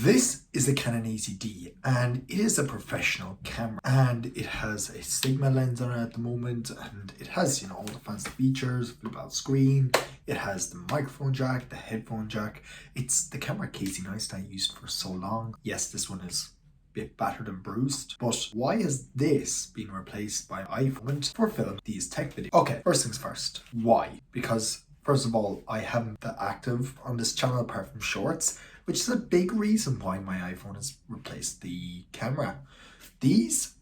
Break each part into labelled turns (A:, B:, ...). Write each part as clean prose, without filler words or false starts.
A: This is the Canon EZ-D, and it is a professional camera, and it has a Sigma lens on it at the moment, and it has, all the fancy features, flip out screen, it has the microphone jack, the headphone jack. It's the camera Casey Neistat used for so long. Yes, this one is a bit battered and bruised, but why is this being replaced by iPhone for film these tech videos? Okay, first things first, why? Because first of all, I haven't been active on this channel apart from shorts, which is a big reason why my iPhone has replaced the camera. This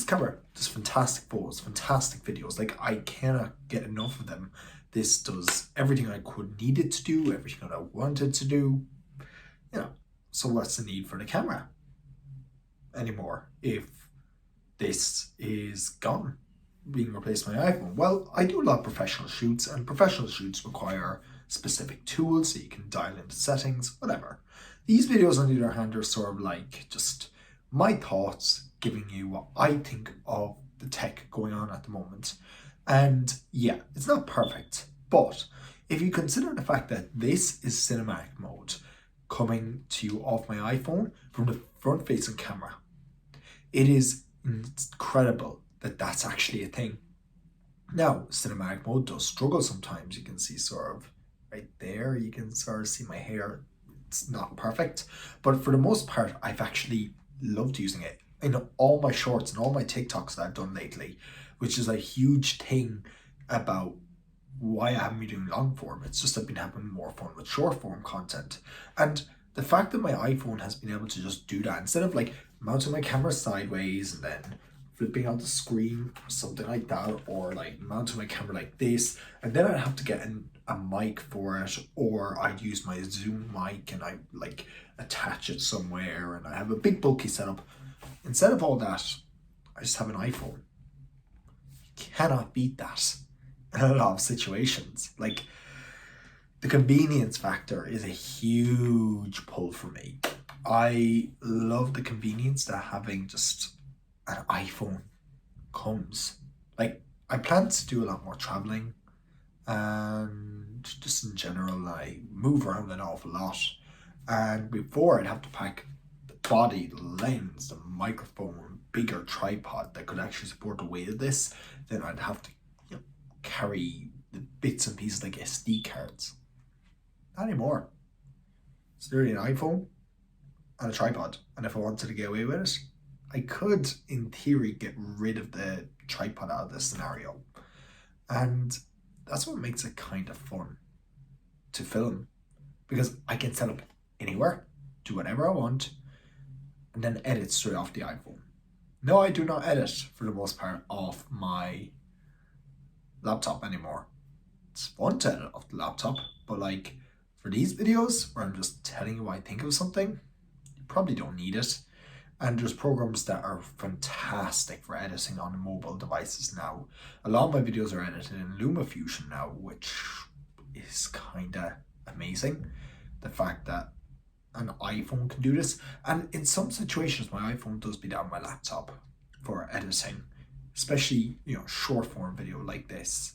A: camera does fantastic photos, fantastic videos. Like, I cannot get enough of them. This does everything I could need it to do, everything that I wanted to do. So what's the need for the camera anymore if this is gone, being replaced by my iPhone? Well, I do a lot of professional shoots, and professional shoots require specific tools so you can dial into settings, whatever. These videos, on the other hand, are sort of like just my thoughts, giving you what I think of the tech going on at the moment. And yeah, it's not perfect, but if you consider the fact that this is cinematic mode coming to you off my iPhone from the front facing camera, it is incredible that that's actually a thing. Now, cinematic mode does struggle sometimes. You can see sort of right there, you can sort of see my hair. It's not perfect, but for the most part, I've actually loved using it in all my shorts and all my TikToks that I've done lately, which is a huge thing about why I haven't been doing long form. It's just I've been having more fun with short form content. And the fact that my iPhone has been able to just do that, instead of like mounting my camera sideways and then flipping out the screen or something like that, or like mounting my camera like this, and then I'd have to get a mic for it, or I'd use my Zoom mic and I like attach it somewhere, and I have a big bulky setup. Instead of all that, I just have an iPhone. You cannot beat that in a lot of situations. Like, the convenience factor is a huge pull for me. I love the convenience that having just an iPhone comes. Like, I plan to do a lot more traveling, and just in general, I move around an awful lot. And before, I'd have to pack the body, the lens, the microphone, bigger tripod that could actually support the weight of this. Then I'd have to carry the bits and pieces like SD cards. Not anymore. It's literally an iPhone and a tripod. And if I wanted to get away with it, I could, in theory, get rid of the tripod out of this scenario. And that's what makes it kind of fun to film, because I can set up anywhere, do whatever I want, and then edit straight off the iPhone. No, I do not edit, for the most part, off my laptop anymore. It's fun to edit off the laptop, but like for these videos where I'm just telling you what I think of something, you probably don't need it. And there's programs that are fantastic for editing on mobile devices now. A lot of my videos are edited in LumaFusion now, which is kind of amazing. The fact that an iPhone can do this. And in some situations, my iPhone does beat out my laptop for editing, especially, short form video like this.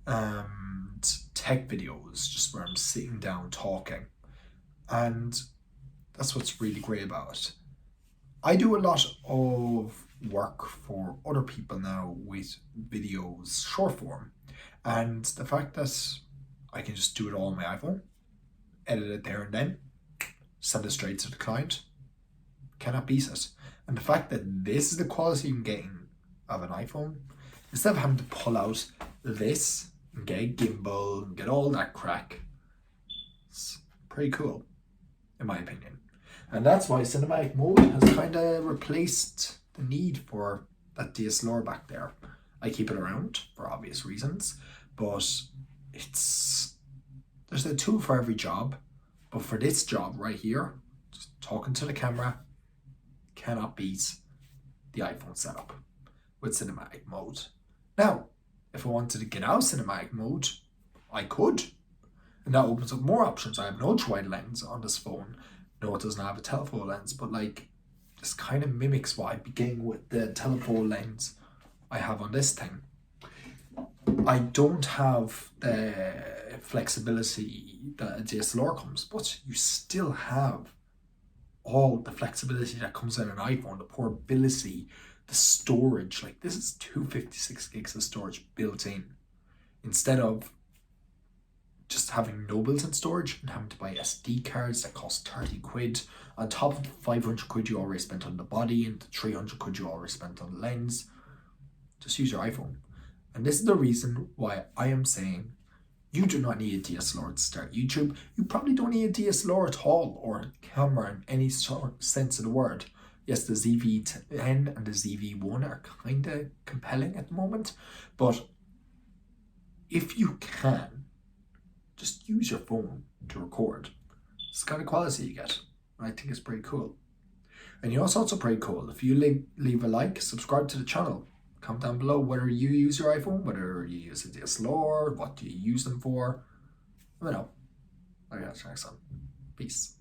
A: And tech videos, just where I'm sitting down talking. And that's what's really great about it. I do a lot of work for other people now with videos short form, and the fact that I can just do it all on my iPhone, edit it there and then, send it straight to the client, cannot beat it. And the fact that this is the quality I'm getting of an iPhone, instead of having to pull out this and get a gimbal and get all that crack, it's pretty cool, in my opinion. And that's why cinematic mode has kind of replaced the need for that DSLR back there. I keep it around for obvious reasons, but there's a tool for every job. But for this job right here, just talking to the camera, cannot beat the iPhone setup with cinematic mode. Now, if I wanted to get out of cinematic mode, I could. And that opens up more options. I have an ultra-wide lens on this phone. No, it doesn't have a telephoto lens, but like this kind of mimics what I'd be getting with the telephoto lens I have on this thing. I don't have the flexibility that a DSLR comes, but you still have all the flexibility that comes in an iPhone, the portability, the storage. Like, this is 256 gigs of storage built in, instead of just having no built-in storage and having to buy SD cards that cost 30 quid on top of the 500 quid you already spent on the body and the 300 quid you already spent on the lens. Just use your iPhone. And this is the reason why I am saying you do not need a DSLR to start YouTube. You probably don't need a DSLR at all, or a camera in any sort of sense of the word. Yes, the ZV-10 and the ZV-1 are kind of compelling at the moment, but if you can, just use your phone to record. It's the kind of quality you get. I think it's pretty cool. And you know what's also pretty cool? If you leave a like, subscribe to the channel, comment down below whether you use your iPhone, whether you use a DSLR, what do you use them for. Let me know. I'll catch you next time. Peace.